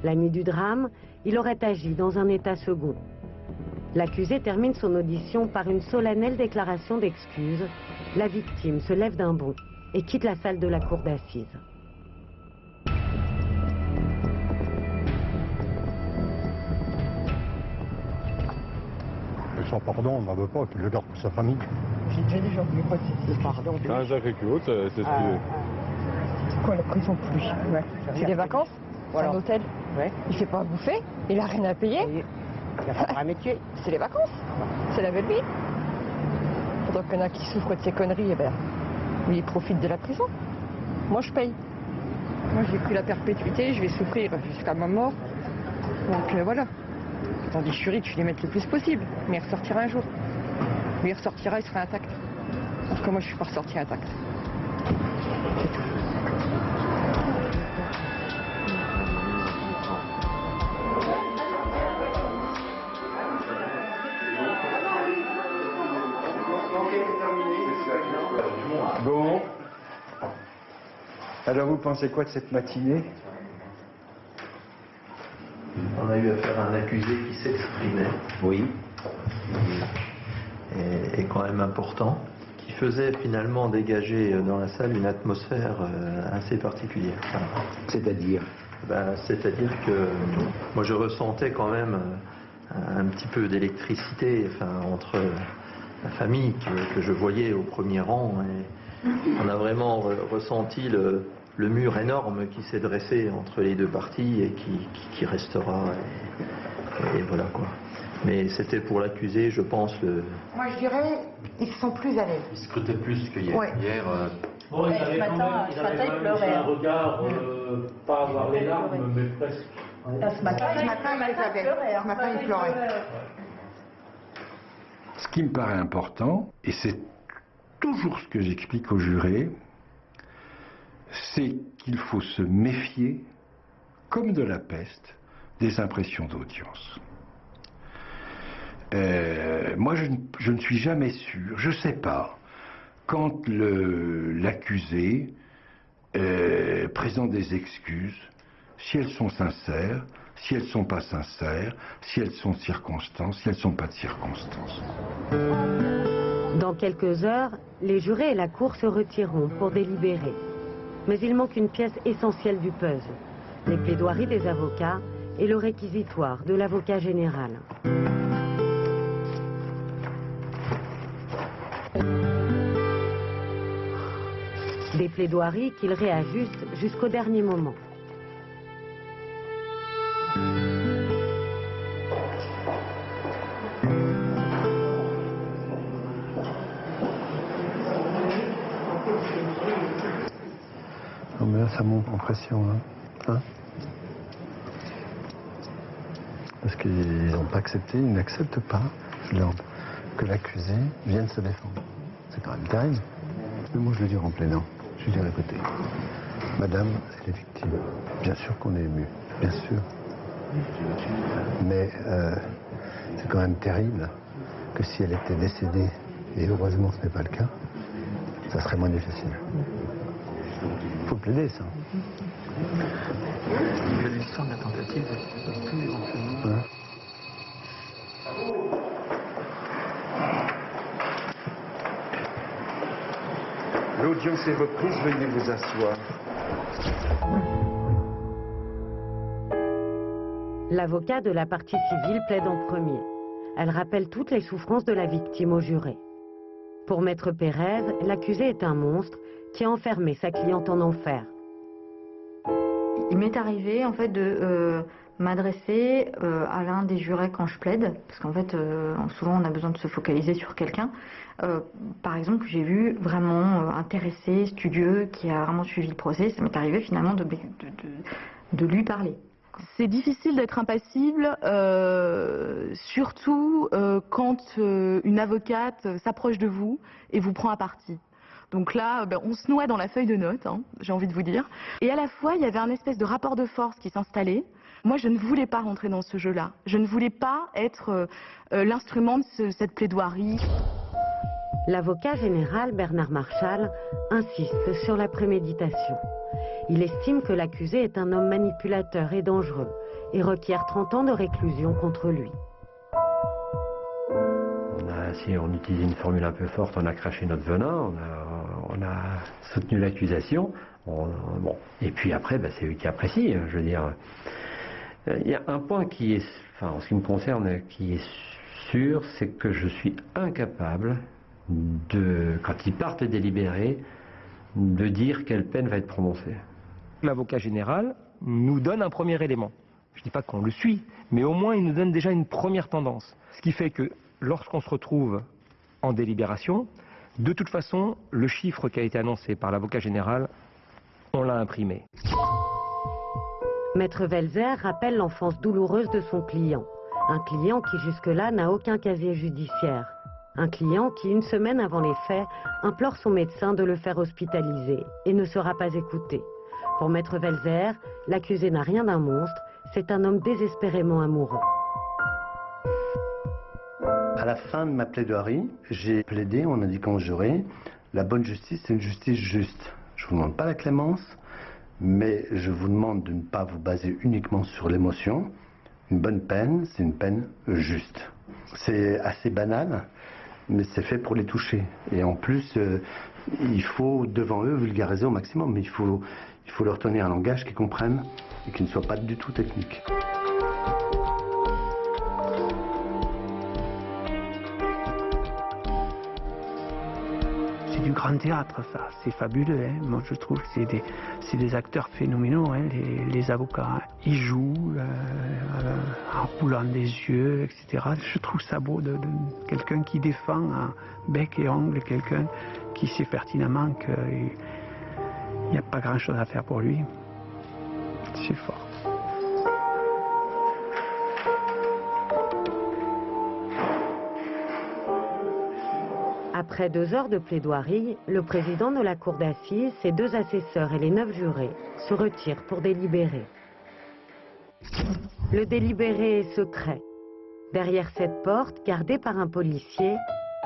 La nuit du drame, il aurait agi dans un état second. L'accusé termine son audition par une solennelle déclaration d'excuses. La victime se lève d'un bond et quitte la salle de la cour d'assises. Sans pardon, on n'en veut pas, et puis il le garde pour sa famille. J'ai déjà des gens qui me croient que c'est pardon. C'est un sacré culot, c'est ce qu'il est. Quoi, la prison pour lui? Ouais. C'est des vacances, voilà. Un hôtel. Ouais. Il fait pas à bouffer, il a rien à payer. Il a pas un métier, c'est les vacances. C'est la belle vie. Faudrait qu'il y en a qui souffrent de ces conneries, et ben, lui il profite de la prison. Moi je paye. Moi j'ai pris la perpétuité, je vais souffrir jusqu'à ma mort. Donc voilà. Tandis que je vais les mettre le plus possible, mais il ressortira un jour. Mais il ressortira, il sera intact. Parce que moi, je suis pas ressorti intact. C'est tout. Bon. Alors vous pensez quoi de cette matinée? On a eu affaire à un accusé qui s'exprimait, oui, et quand même important, qui faisait finalement dégager dans la salle une atmosphère assez particulière. C'est-à-dire C'est-à-dire que moi je ressentais quand même un petit peu d'électricité entre la famille que je voyais au premier rang, et on a vraiment ressenti le mur énorme qui s'est dressé entre les deux parties et qui restera, et voilà quoi. Mais c'était pour l'accusé, je pense, Moi je dirais, ils sont plus à l'aise. Il scrutait plus que hier. Ouais. Hier, bon, il avait quand même un regard, pas avoir les larmes, mais presque. Ce matin, il pleurait. Ce qui me paraît important, et c'est toujours ce que j'explique aux jurés, c'est qu'il faut se méfier, comme de la peste, des impressions d'audience. moi, je ne suis jamais sûr, je ne sais pas, quand l'accusé présente des excuses, si elles sont sincères, si elles ne sont pas sincères, si elles sont de circonstances, si elles ne sont pas de circonstances. Dans quelques heures, les jurés et la cour se retireront pour délibérer. Mais il manque une pièce essentielle du puzzle, les plaidoiries des avocats et le réquisitoire de l'avocat général. Des plaidoiries qu'il réajuste jusqu'au dernier moment. Non mais là ça monte en pression, hein. Parce qu'ils n'ont pas accepté, ils n'acceptent pas que l'accusé vienne se défendre. C'est quand même terrible. Mais moi je le dirai en plein. Je lui dirai, écoutez, madame, elle est victime. Bien sûr qu'on est ému, bien sûr. Mais c'est quand même terrible que si elle était décédée, et heureusement ce n'est pas le cas, ça serait moins difficile. Il faut plaider ça. Il y a l'histoire de la tentative, tout éventuellement. Hein? L'audience est reprise, veuillez vous asseoir. L'avocat de la partie civile plaide en premier. Elle rappelle toutes les souffrances de la victime au juré. Pour Maître Pérez, l'accusé est un monstre qui a enfermé sa cliente en enfer. Il m'est arrivé en fait de m'adresser à l'un des jurés quand je plaide, parce qu'en fait souvent on a besoin de se focaliser sur quelqu'un. Par exemple, j'ai vu vraiment intéressé, studieux, qui a vraiment suivi le procès. Ça m'est arrivé finalement de lui parler. C'est difficile d'être impassible, surtout quand une avocate s'approche de vous et vous prend à partie. Donc là, on se noie dans la feuille de notes, hein, j'ai envie de vous dire. Et à la fois, il y avait un espèce de rapport de force qui s'installait. Moi, je ne voulais pas rentrer dans ce jeu-là. Je ne voulais pas être l'instrument de cette plaidoirie. L'avocat général Bernard Marchal insiste sur la préméditation. Il estime que l'accusé est un homme manipulateur et dangereux et requiert 30 ans de réclusion contre lui. Si on utilise une formule un peu forte, on a craché notre venin, on a soutenu l'accusation. Bon. Et puis après, c'est eux qui apprécient. Je veux dire, il y a un point qui est, en ce qui me concerne, qui est sûr, c'est que je suis incapable quand ils partent délibérer, de dire quelle peine va être prononcée. L'avocat général nous donne un premier élément. Je ne dis pas qu'on le suit, mais au moins il nous donne déjà une première tendance. Ce qui fait que lorsqu'on se retrouve en délibération, de toute façon, le chiffre qui a été annoncé par l'avocat général, on l'a imprimé. Maître Welzer rappelle l'enfance douloureuse de son client. Un client qui jusque-là n'a aucun casier judiciaire. Un client qui, une semaine avant les faits, implore son médecin de le faire hospitaliser et ne sera pas écouté. Pour Maître Welzer, l'accusé n'a rien d'un monstre, c'est un homme désespérément amoureux. À la fin de ma plaidoirie, j'ai plaidé en indiquant au juré, la bonne justice, c'est une justice juste. Je ne vous demande pas la clémence, mais je vous demande de ne pas vous baser uniquement sur l'émotion. Une bonne peine, c'est une peine juste. C'est assez banal, mais c'est fait pour les toucher. Et en plus, il faut devant eux vulgariser au maximum, mais il faut leur tenir un langage qu'ils comprennent et qui ne soit pas du tout technique. C'est du grand théâtre, ça. C'est fabuleux. Hein. Moi, je trouve que c'est des acteurs phénoménaux, hein, les avocats. Hein. Ils jouent en roulant des yeux, etc. Je trouve ça beau de quelqu'un qui défend à bec et ongle, quelqu'un qui sait pertinemment qu'il n'y a pas grand-chose à faire pour lui. C'est fort. Après 2 heures de plaidoirie, le président de la cour d'assises, ses 2 assesseurs et les 9 jurés se retirent pour délibérer. Le délibéré est secret. Derrière cette porte, gardée par un policier,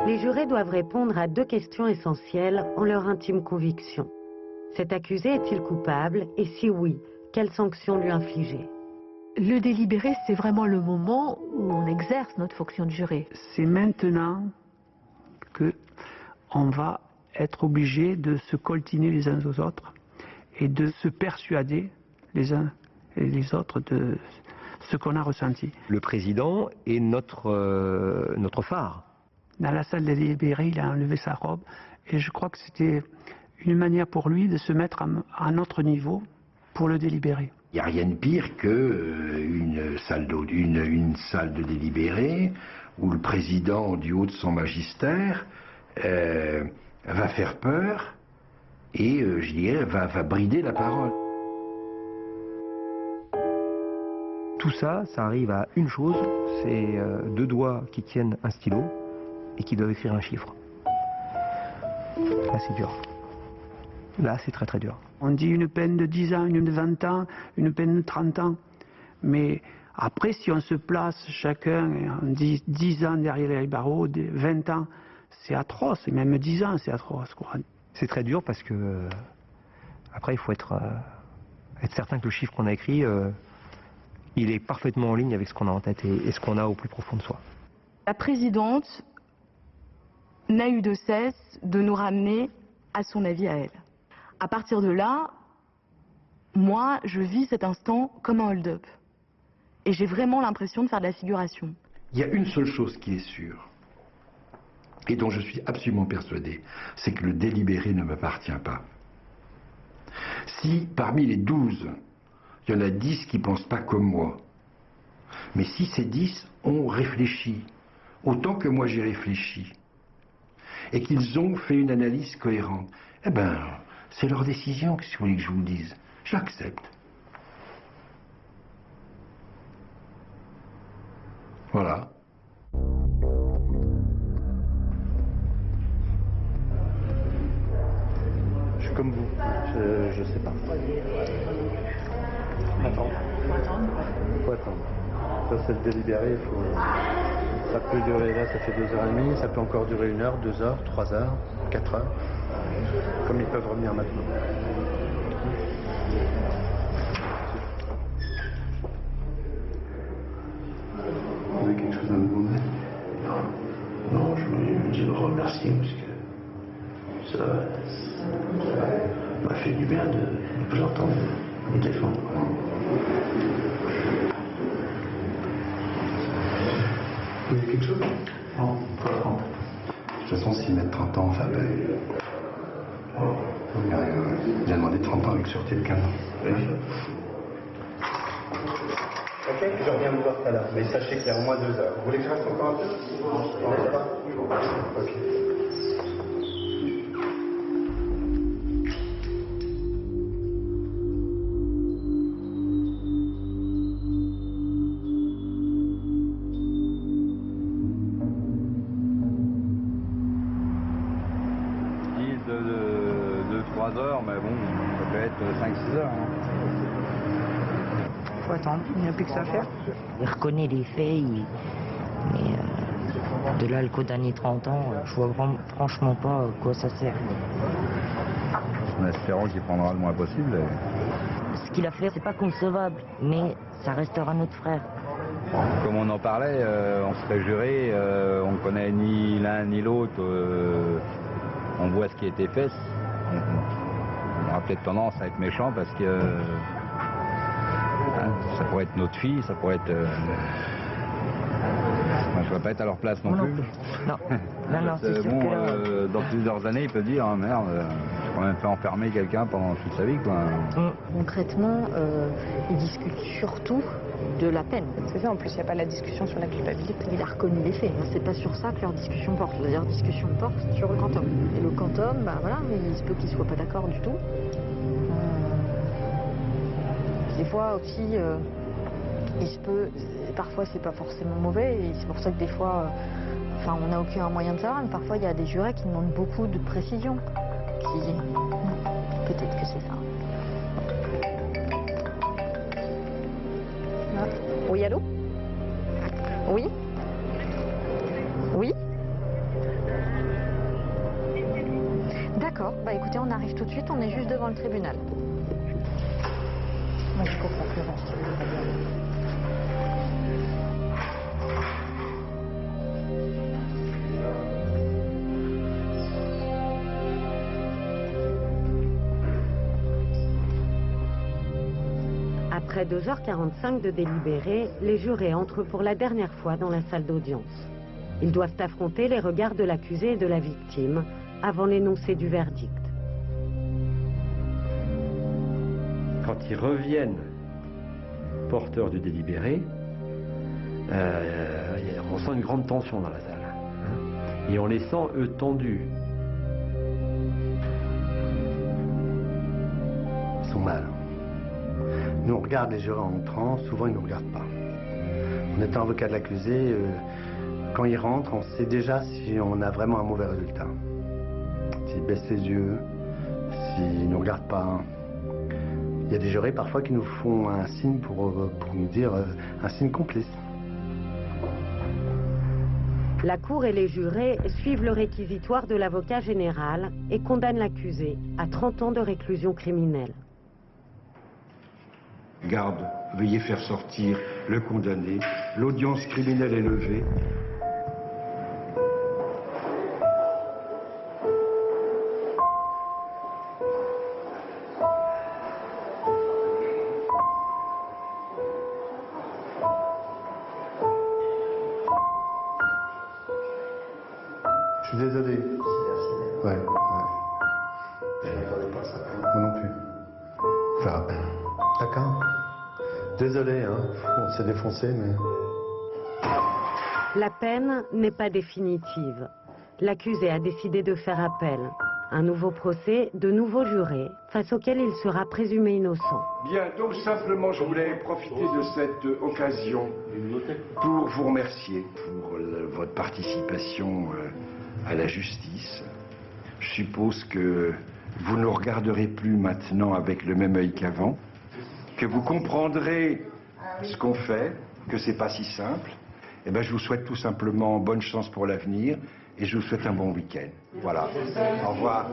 les jurés doivent répondre à 2 questions essentielles en leur intime conviction. Cet accusé est-il coupable? Et si oui, quelle sanction lui infliger? Le délibéré, c'est vraiment le moment où on exerce notre fonction de juré. C'est maintenant que on va être obligé de se coltiner les uns aux autres et de se persuader les uns et les autres de ce qu'on a ressenti. Le président est notre phare. Dans la salle des délibérés, il a enlevé sa robe et je crois que c'était une manière pour lui de se mettre à notre niveau pour le délibéré. Il n'y a rien de pire qu'une salle de délibéré où le président du haut de son magistère va faire peur et, je dirais, va brider la parole. Tout ça, ça arrive à une chose, c'est 2 doigts qui tiennent un stylo et qui doivent écrire un chiffre. Là, c'est dur. Là, c'est très très dur. On dit une peine de 10 ans, une de 20 ans, une peine de 30 ans. Mais après, si on se place chacun, on dit 10 ans derrière les barreaux, 20 ans, c'est atroce. Et même 10 ans, c'est atroce, quoi. C'est très dur parce que, après, il faut être certain que le chiffre qu'on a écrit, il est parfaitement en ligne avec ce qu'on a en tête et ce qu'on a au plus profond de soi. La présidente n'a eu de cesse de nous ramener à son avis à elle. À partir de là, moi, je vis cet instant comme un hold-up. Et j'ai vraiment l'impression de faire de la figuration. Il y a une seule chose qui est sûre, et dont je suis absolument persuadé, c'est que le délibéré ne m'appartient pas. Si parmi les 12, il y en a 10 qui ne pensent pas comme moi, mais si ces 10 ont réfléchi, autant que moi j'ai réfléchi, et qu'ils ont fait une analyse cohérente, eh ben, c'est leur décision, si vous voulez que je vous le dise. J'accepte. Voilà. Je suis comme vous, je sais pas. Attends. Faut attendre. Ça c'est le délibéré, ça peut durer, là ça fait 2h30, ça peut encore durer 1 heure, 2 heures, 3 heures, 4 heures. Comme ils peuvent revenir maintenant. Vous avez quelque chose à me demander? Non, je dis le remercier parce que ça m'a fait du bien de vous entendre me défendre. Vous avez quelque chose? Non, pas 30. De toute façon, s'ils mettent 30 ans, enfin, il a demandé 30 ans avec sûreté de canon. Ok, je reviens vous voir tout à l'heure, mais sachez qu'il y a au moins 2 heures. Vous voulez que je reste encore un peu? Ok. Mais bon, ça peut être 5-6 heures. Faut attendre, il n'y a plus que ça à faire. Il reconnaît les faits, mais de là le condamner 30 ans, je vois franchement pas à quoi ça sert. En espérant qu'il prendra le moins possible. Ce qu'il a fait, c'est pas concevable, mais ça restera notre frère. Comme on en parlait, on serait juré, on ne connaît ni l'un ni l'autre, on voit ce qui a été fait. On aura peut-être tendance à être méchant parce que ça pourrait être notre fille, ça pourrait être... je ne vais pas être à leur place non plus. Non, non, c'est sûr bon, que là... dans plusieurs années, ils peuvent dire oh, merde, j'ai quand même fait enfermer quelqu'un pendant toute sa vie, quoi. Concrètement, ils discutent surtout de la peine. C'est ça, en plus, il n'y a pas la discussion sur la culpabilité. Il a reconnu les faits. C'est pas sur ça que leur discussion porte. Leur discussion porte sur le quantum. Et le quantum, bah voilà, il se peut qu'ils soient pas d'accord du tout. Des fois aussi, il se peut, parfois c'est pas forcément mauvais, et c'est pour ça que des fois, enfin on n'a aucun moyen de savoir, mais parfois il y a des jurés qui demandent beaucoup de précision. Peut-être que c'est ça. Oui, allô? Oui? arrive tout de suite, on est juste devant le tribunal. Moi, je comprends plus rien. Après 2h45 de délibéré, les jurés entrent pour la dernière fois dans la salle d'audience. Ils doivent affronter les regards de l'accusé et de la victime avant l'énoncé du verdict. Quand ils reviennent porteurs du délibéré, on sent une grande tension dans la salle. Et on les sent, eux, tendus. Ils sont mal. Nous, on regarde les jurés en entrant, souvent ils ne nous regardent pas. En étant avocat de l'accusé, quand ils rentrent, on sait déjà si on a vraiment un mauvais résultat. S'ils baissent les yeux, s'ils ne nous regardent pas. Il y a des jurés parfois qui nous font un signe pour nous dire un signe complice. La Cour et les jurés suivent le réquisitoire de l'avocat général et condamnent l'accusé à 30 ans de réclusion criminelle. Garde, veuillez faire sortir le condamné. L'audience criminelle est levée. Je suis désolé. Ouais. Je n'attendais pas ça. Moi non plus. Ça rappelle. D'accord. Désolé, hein. On s'est défoncé, mais... La peine n'est pas définitive. L'accusé a décidé de faire appel. Un nouveau procès, de nouveaux jurés, face auxquels il sera présumé innocent. Bien, donc simplement, je voulais profiter de cette occasion pour vous remercier pour votre participation à la justice. Je suppose que vous ne regarderez plus maintenant avec le même œil qu'avant, que vous comprendrez ce qu'on fait, que c'est pas si simple. Eh bien, je vous souhaite tout simplement bonne chance pour l'avenir et je vous souhaite un bon week-end. Voilà. Au revoir.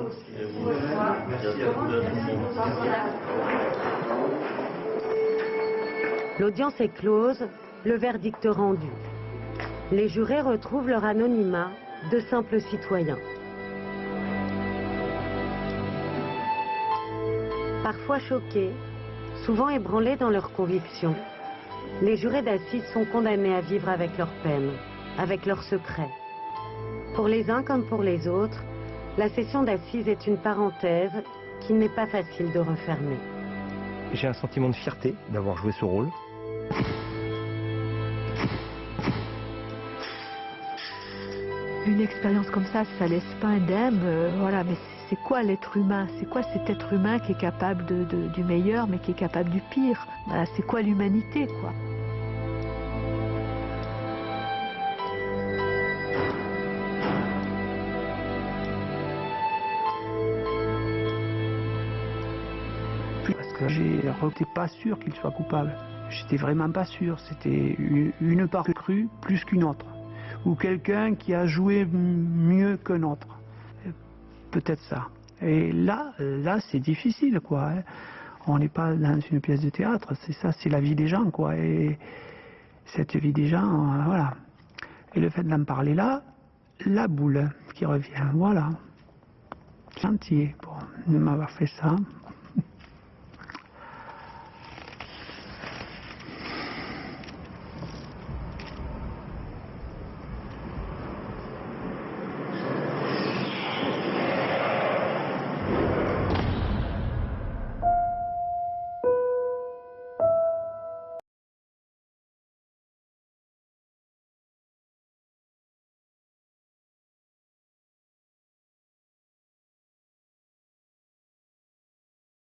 L'audience est close, le verdict rendu. Les jurés retrouvent leur anonymat de simples citoyens. Parfois choqués, souvent ébranlés dans leurs convictions, les jurés d'assises sont condamnés à vivre avec leur peine, avec leurs secrets. Pour les uns comme pour les autres, la session d'assises est une parenthèse qu'il n'est pas facile de refermer. J'ai un sentiment de fierté d'avoir joué ce rôle. Une expérience comme ça laisse pas indemne, voilà, mais c'est quoi l'être humain? C'est quoi cet être humain qui est capable du meilleur, mais qui est capable du pire? Voilà, c'est quoi l'humanité, quoi? Parce que j'étais pas sûr qu'il soit coupable. J'étais vraiment pas sûr. C'était une part crue plus qu'une autre. Ou quelqu'un qui a joué mieux qu'un autre. Peut-être ça. Et là c'est difficile, quoi. Hein. On n'est pas dans une pièce de théâtre, c'est ça, c'est la vie des gens, quoi. Et cette vie des gens, voilà. Et le fait d'en parler là, la boule qui revient, voilà. Gentil, bon, de m'avoir fait ça.